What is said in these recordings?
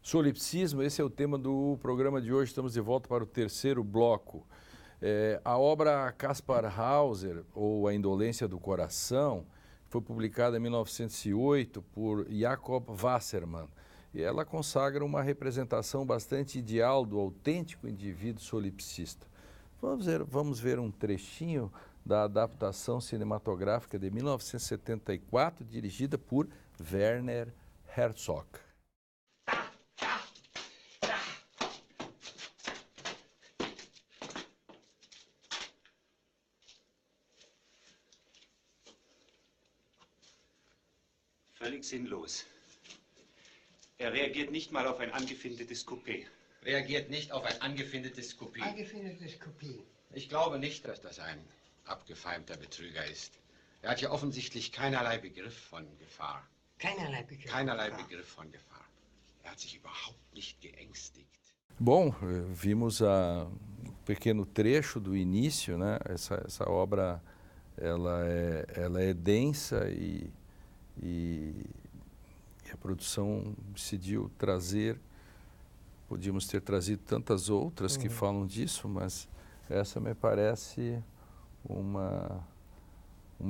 Solipsismo, esse é o tema do programa de hoje. Estamos de volta para o terceiro bloco. A obra Kaspar Hauser, ou A Indolência do Coração, foi publicada em 1908 por Jacob Wassermann. E ela consagra uma representação bastante ideal do autêntico indivíduo solipsista. Vamos ver um trechinho da adaptação cinematográfica de 1974, dirigida por Werner Herzog. Völlig sinnlos. Er reagiert nicht mal auf ein angefindetes Coupé. Reagiert nicht auf ein angefindetes Coupé. Angefindetes Coupé. Ich glaube nicht, dass das ein abgefeimter Betrüger ist. Er hat ja offensichtlich keinerlei Begriff von Gefahr. Keinerlei Begriff. Keinerlei Begriff von Gefahr. Er hat sich überhaupt nicht geängstigt. Bom, vimos um pequeno trecho do início, né? Essa obra, ela é densa e a produção decidiu trazer, podíamos ter trazido tantas outras que falam disso, mas essa me parece uma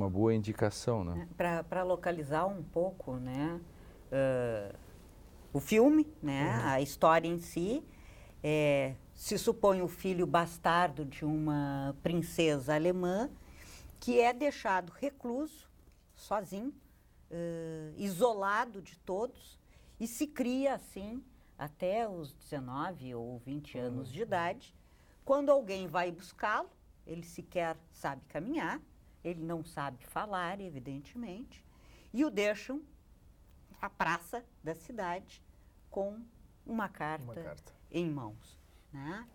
boa indicação, né? Para localizar um pouco, né, o filme, né, a história em si, se supõe o filho bastardo de uma princesa alemã que é deixado recluso, sozinho, isolado de todos, e se cria assim até os 19 ou 20 anos de idade. Quando alguém vai buscá-lo, ele sequer sabe caminhar, ele não sabe falar, evidentemente, e o deixam à praça da cidade com uma carta em mãos, né?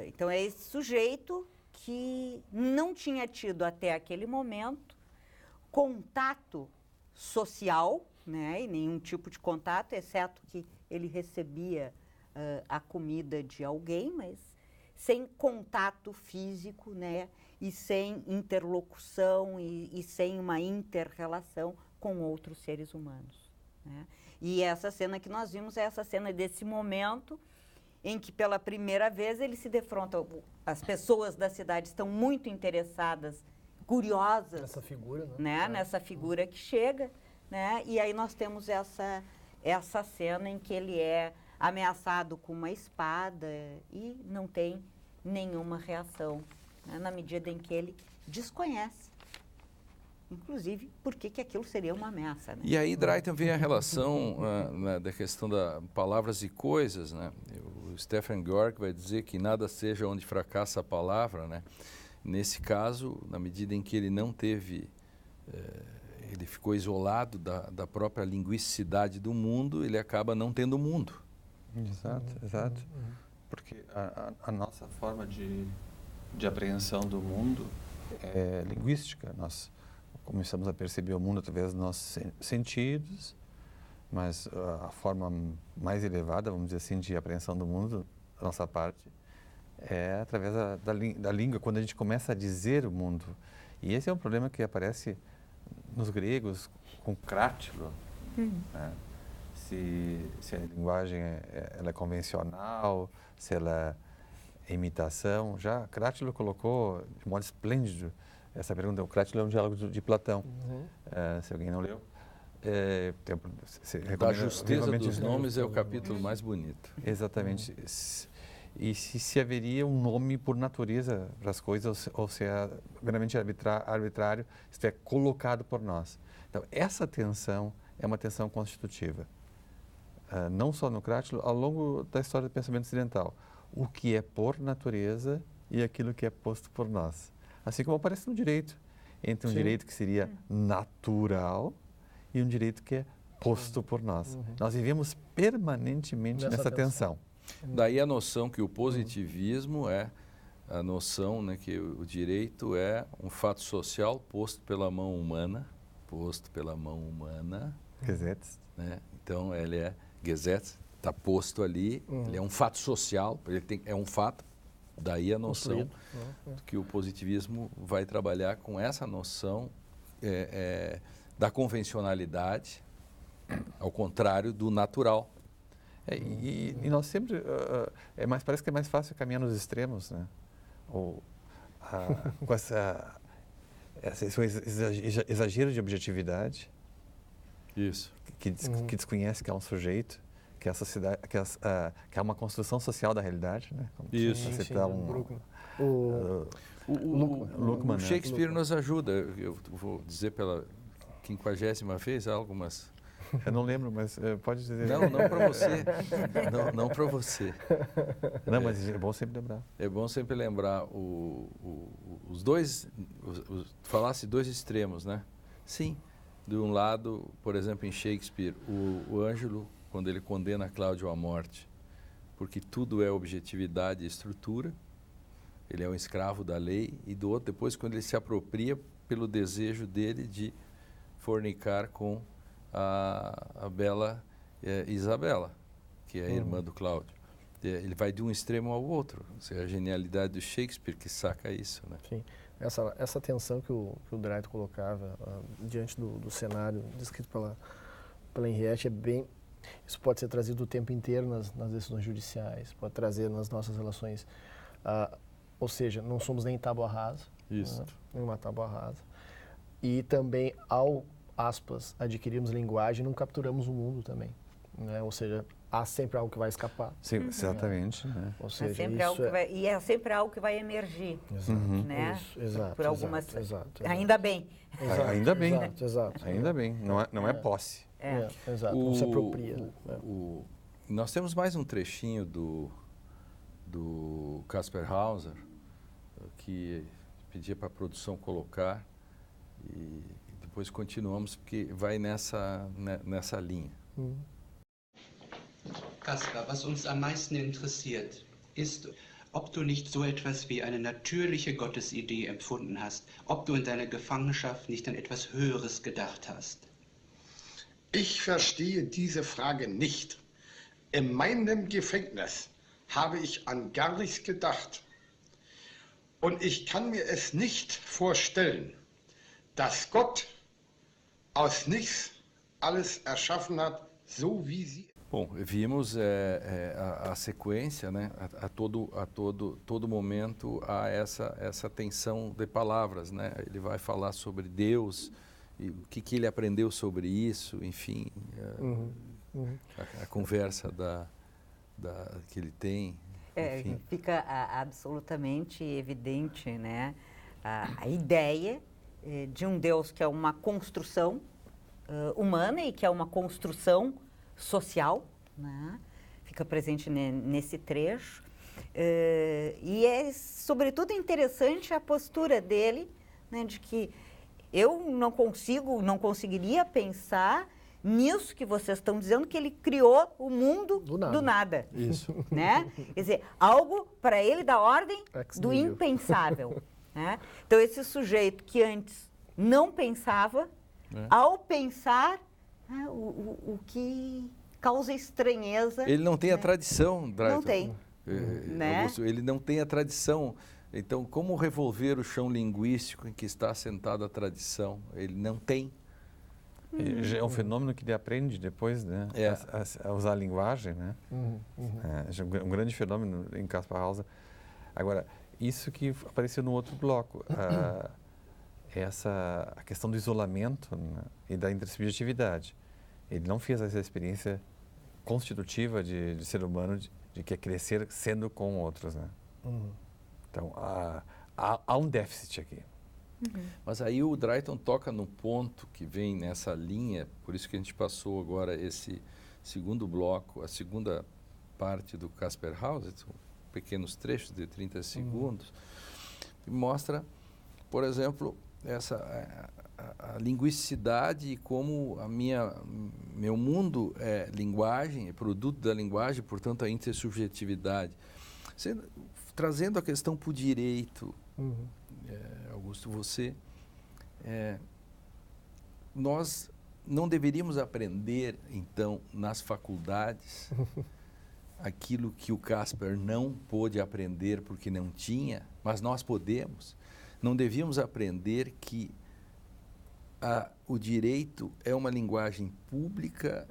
Então é esse sujeito que não tinha tido até aquele momento contato social, né, e nenhum tipo de contato, exceto que ele recebia a comida de alguém, mas sem contato físico, né, e sem interlocução e sem uma inter-relação com outros seres humanos, né? E essa cena que nós vimos é essa cena desse momento em que pela primeira vez ele se defronta. As pessoas da cidade estão muito interessadas, curiosas nessa figura, né? Nessa figura que chega, né? E aí nós temos essa cena em que ele é ameaçado com uma espada e não tem nenhuma reação, né? Na medida em que ele desconhece, inclusive, por que aquilo seria uma ameaça, né? E aí daí também a relação da questão da palavras e coisas, né? O Stephen Georg vai dizer que nada seja onde fracassa a palavra, né? Nesse caso, na medida em que ele não teve, ele ficou isolado da própria linguisticidade do mundo, ele acaba não tendo mundo. Exato. Porque a nossa forma de apreensão do mundo é linguística. Nós começamos a perceber o mundo através dos nossos sentidos, mas a forma mais elevada, vamos dizer assim, de apreensão do mundo, da nossa parte, é através da língua, quando a gente começa a dizer o mundo. E esse é um problema que aparece nos gregos com Crátilo, né? Se a linguagem ela é convencional, se ela é imitação. Já Crátilo colocou de modo esplêndido essa pergunta. O Crátilo é um diálogo de Platão, se alguém não leu. Da justeza dos nomes é o capítulo mais bonito. Exatamente. E se haveria um nome por natureza para as coisas, ou se é meramente arbitrário, isto é colocado por nós. Então, essa tensão é uma tensão constitutiva. Não só no Crátilo, ao longo da história do pensamento ocidental. O que é por natureza e aquilo que é posto por nós. Assim como aparece no direito. Entre um direito que seria natural e um direito que é posto por nós. Nós vivemos permanentemente nessa tensão. Daí a noção que o positivismo é a noção, né, que o direito é um fato social posto pela mão humana, Gesetz. Né? Então ele é Gesetz, está posto ali, ele é um fato social, é um fato. Daí a noção que o positivismo vai trabalhar com essa noção da convencionalidade, ao contrário do natural. E nós sempre, parece que é mais fácil caminhar nos extremos, né? Ou com esse exagero de objetividade. Isso. Que desconhece que é um sujeito, que é a sociedade, que é uma construção social da realidade, né? Isso. Luckmann, o Shakespeare nos ajuda. Eu vou dizer pela 50ª vez algumas. Eu não lembro, mas pode dizer. Não para você. Não para você. Não, mas é bom sempre lembrar. É bom sempre lembrar os dois, falasse dois extremos, né? Sim. De um lado, por exemplo, em Shakespeare, o Ângelo, quando ele condena Cláudio à morte, porque tudo é objetividade e estrutura, ele é um escravo da lei, e do outro, depois, quando ele se apropria pelo desejo dele de fornicar com a bela Isabela, que é a irmã do Cláudio. Ele vai de um extremo ao outro. Isso é a genialidade do Shakespeare que saca isso, né? Sim. Essa tensão que o Drayton colocava diante do cenário descrito pela Henriette isso pode ser trazido o tempo inteiro nas decisões judiciais, pode trazer nas nossas relações, ou seja, não somos nem tábua rasa, isso. Né? Nenhuma tábua rasa. E também, ao, aspas, adquirirmos linguagem, não capturamos o mundo também, né? Ou seja, há sempre algo que vai escapar. Sim, exatamente. Né? Ou seja, sempre algo que vai, e é sempre algo que vai emergir. Exato. Né? Isso, exato. Por algumas. Exato. Ainda bem. Ainda bem. Exato. Ainda bem. Não é posse. Exato. Não se apropria. Nós temos mais um trechinho do Caspar Hauser, que pedia para a produção colocar, e depois continuamos, porque vai nessa linha. Caspar, was uns am meisten interessiert, ist, ob du nicht so etwas wie eine natürliche Gottesidee empfunden hast, ob du in deiner Gefangenschaft nicht an etwas Höheres gedacht hast. Ich verstehe diese Frage nicht. In meinem Gefängnis habe ich an gar nichts gedacht. Und ich kann mir es nicht vorstellen, dass Gott aus nichts alles erschaffen hat, so wie sie. Bom, vimos a sequência, né? A todo momento há essa tensão de palavras, né? Ele vai falar sobre Deus e o que ele aprendeu sobre isso, enfim, a conversa que ele tem. Fica absolutamente evidente, né? A ideia de um Deus que é uma construção humana e que é uma construção social, né? Fica presente nesse trecho. E é, sobretudo, interessante a postura dele, né, de que eu não conseguiria pensar nisso que vocês estão dizendo, que ele criou o mundo do nada. Isso. Né? Quer dizer, algo para ele da ordem do impensável. Né? Então, esse sujeito que antes não pensava, ao pensar, o que causa estranheza. Ele não tem a tradição, Drayton. Não tem. Né? Augusto, ele não tem a tradição. Então, como revolver o chão linguístico em que está assentada a tradição? Ele não tem. É um fenômeno que ele aprende depois, né? A usar a linguagem, né? É um grande fenômeno em Caspar Hauser. Agora, isso que apareceu no outro bloco, a questão do isolamento, né, e da intersubjetividade. Ele não fez essa experiência constitutiva de ser humano, de que é crescer sendo com outros, né? Então, há um déficit aqui. Mas aí o Drayton toca no ponto que vem nessa linha, por isso que a gente passou agora esse segundo bloco, a segunda parte do Caspar Hauser, pequenos trechos de 30 segundos, e mostra, por exemplo, a linguicidade e como meu mundo é linguagem, é produto da linguagem, portanto a intersubjetividade. Trazendo a questão para o direito, Augusto, nós não deveríamos aprender, então, nas faculdades, aquilo que o Caspar não pôde aprender porque não tinha, mas nós podemos. Não devíamos aprender que o direito é uma linguagem pública,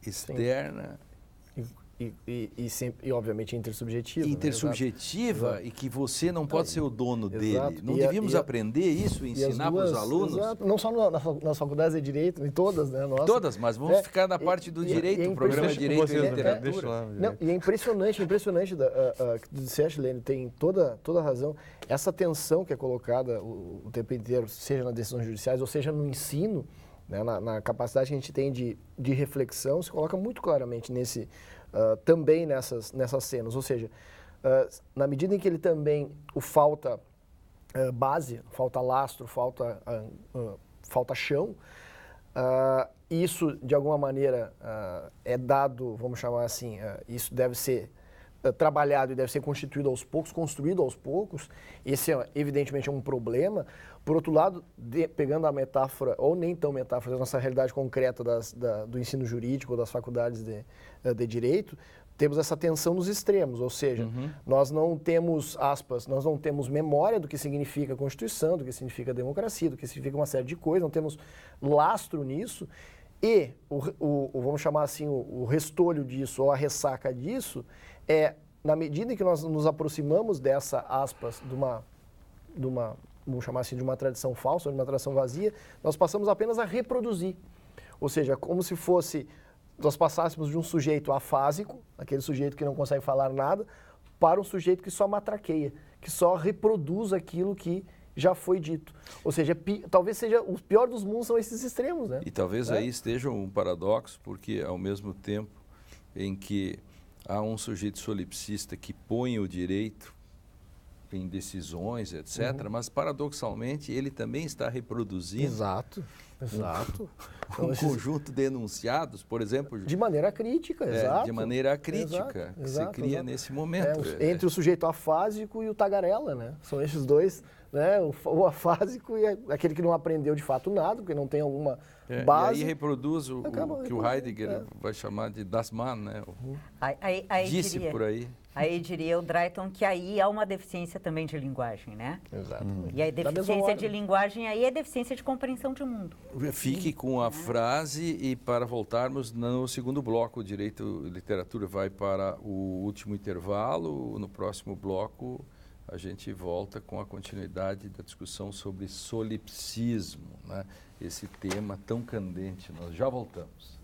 externa e obviamente intersubjetiva. Intersubjetiva, né? e que você não pode ser o dono Exato. dele. Não devíamos aprender isso, ensinar para os alunos? Exato. Não só nas faculdades de Direito, em todas, né? Nossa. Todas, mas vamos ficar na parte do direito, o programa de Direito e Literatura. Não, e é impressionante que tu disseste, Lênin, tem toda a razão. Essa tensão que é colocada o tempo inteiro, seja nas decisões judiciais ou seja no ensino, né, na capacidade que a gente tem de reflexão, se coloca muito claramente também nessas cenas. Ou seja, na medida em que ele também falta base, falta lastro, falta chão, isso, de alguma maneira, é dado, vamos chamar assim, isso deve ser trabalhado e deve ser constituído aos poucos, construído aos poucos. Esse, evidentemente, é um problema. Por outro lado, pegando a metáfora, ou nem tão metáfora, da nossa realidade concreta do ensino jurídico, ou das faculdades de Direito, temos essa tensão nos extremos, ou seja, nós não temos, aspas, nós não temos memória do que significa Constituição, do que significa democracia, do que significa uma série de coisas, não temos lastro nisso, e, vamos chamar assim, o restolho disso, ou a ressaca disso, na medida em que nós nos aproximamos dessa, aspas, vamos chamar assim, de uma tradição falsa, ou de uma tradição vazia, nós passamos apenas a reproduzir. Ou seja, como se nós passássemos de um sujeito afásico, aquele sujeito que não consegue falar nada, para um sujeito que só matraqueia, que só reproduz aquilo que já foi dito. Ou seja, talvez seja o pior dos mundos são esses extremos, né? E talvez aí esteja um paradoxo, porque ao mesmo tempo em que há um sujeito solipsista que põe o direito em decisões, etc., mas paradoxalmente ele também está reproduzindo Exato. um conjunto de enunciados, por exemplo. De maneira crítica, exato. De maneira crítica, que se cria nesse momento. Entre o sujeito afásico e o tagarela, né? São esses dois, né? O afásico e aquele que não aprendeu de fato nada, porque não tem alguma base. E aí reproduz o que o Heidegger vai chamar de Das Mann, né? Disse por aí. Aí diria o Drayton que aí há uma deficiência também de linguagem, né? Exato. E a deficiência de linguagem aí é deficiência de compreensão de mundo. Fique com a frase e para voltarmos no segundo bloco, o Direito e Literatura vai para o último intervalo. No próximo bloco a gente volta com a continuidade da discussão sobre solipsismo, né? Esse tema tão candente. Nós já voltamos.